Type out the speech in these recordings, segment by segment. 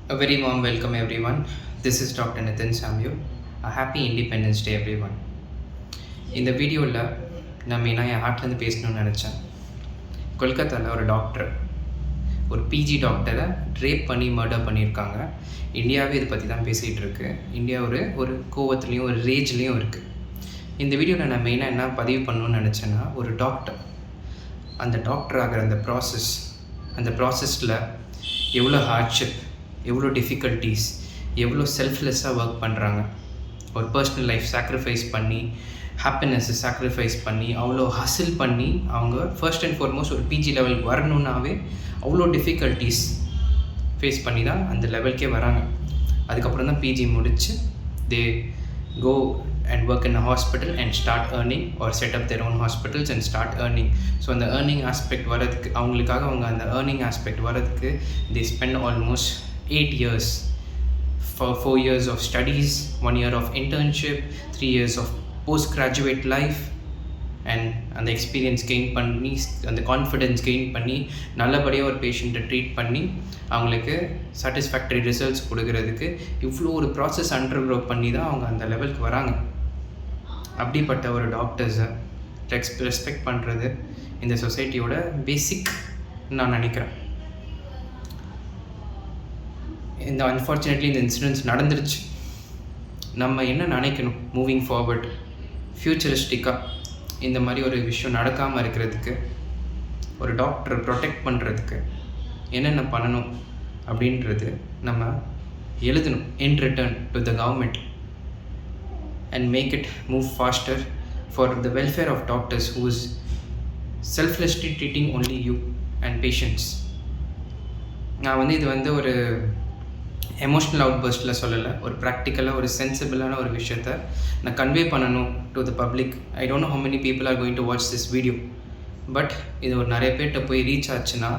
A very warm welcome, everyone. This is Dr. Nitin Samuel. A happy Independence Day, everyone. இந்த வீடியோவில் நான் மெயினாக என் ஹார்ட்லேருந்து பேசணும்னு நினச்சேன். கொல்கத்தாவில் ஒரு டாக்டர், ஒரு பிஜி டாக்டரை ரேப் பண்ணி மர்டர் பண்ணியிருக்காங்க. இந்தியாவே இதை பற்றி தான் பேசிகிட்டு இருக்கு. இந்தியா ஒரு கோவத்துலேயும் ஒரு ரேஜ்லேயும் இருக்குது. இந்த வீடியோவில் நான் மெயினாக என்ன பதிவு பண்ணணும்னு நினச்சேன்னா, ஒரு டாக்டர், அந்த டாக்டர் ஆகிற அந்த ப்ராசஸில் எவ்வளோ ஹார்ட்ஷிப், எவ்வளோ டிஃபிகல்ட்டிஸ், எவ்வளோ செல்ஃப்லெஸ்ஸாக ஒர்க் பண்ணுறாங்க. ஒரு பர்சனல் லைஃப் சாக்ரிஃபைஸ் பண்ணி, ஹாப்பினஸ்ஸை சாக்ரிஃபைஸ் பண்ணி, அவ்வளோ ஹசில் பண்ணி அவங்க ஃபர்ஸ்ட் அண்ட் ஃபார்மோஸ்ட் ஒரு பிஜி லெவலுக்கு வரணுன்னாவே அவ்வளோ டிஃபிகல்ட்டிஸ் ஃபேஸ் பண்ணி தான் அந்த லெவலுக்கே வராங்க. அதுக்கப்புறம் தான் பிஜி முடித்து தே go and work in a hospital and start earning, or set up their own hospitals and start earning. So அந்த earning aspect வரதுக்கு, அவங்களுக்காக அவங்க அந்த earning aspect வரதுக்கு they spend almost 8 years, for 4 years of studies, 1 year of internship, 3 years of postgraduate life, and அந்த experience gain பண்ணி, அந்த confidence gain பண்ணி, நல்லபடியாக ஒரு பேஷண்ட்டை ட்ரீட் பண்ணி அவங்களுக்கு சாட்டிஸ்ஃபேக்டரி ரிசல்ட்ஸ் கொடுக்கறதுக்கு இவ்வளோ ஒரு ப்ராசஸ் அண்டர்க்ரோ பண்ணி தான் அவங்க அந்த லெவலுக்கு வராங்க. அப்படிப்பட்ட ஒரு டாக்டர்ஸை ரெஸ்பெக்ட் பண்ணுறது இந்த சொசைட்டியோட பேசிக் நான் நினைக்கிறேன். இந்த அன்ஃபார்ச்சுனேட்லி இந்த இன்சிடென்ட்ஸ் நடந்துருச்சு. நம்ம என்ன நினைக்கணும் மூவிங் ஃபார்வர்ட், ஃப்யூச்சரிஸ்டிக்காக இந்த மாதிரி ஒரு விஷயம் நடக்காமல் இருக்கிறதுக்கு, ஒரு டாக்டரை ப்ரொடெக்ட் பண்ணுறதுக்கு என்னென்ன பண்ணணும் அப்படின்றது நம்ம எழுதணும். In return to the government and make it move faster for the welfare of doctors who is selflessly treating only you and patients. நான் இது ஒரு எமோஷ்னல் அவுட்பர்ஸ்ட்டில் சொல்லலை, ஒரு ப்ராக்டிக்கலாக ஒரு சென்சிபிளான ஒரு விஷயத்தை நான் கன்வே பண்ணணும் to the public. I don't know how many people are going to watch this video, but இது ஒரு நிறைய பேர்கிட்ட போய் ரீச் ஆச்சுன்னா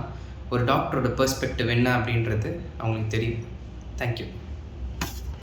ஒரு டாக்டரோட பெர்ஸ்பெக்டிவ் என்ன அப்படின்றது அவங்களுக்கு தெரியும். தேங்க்யூ.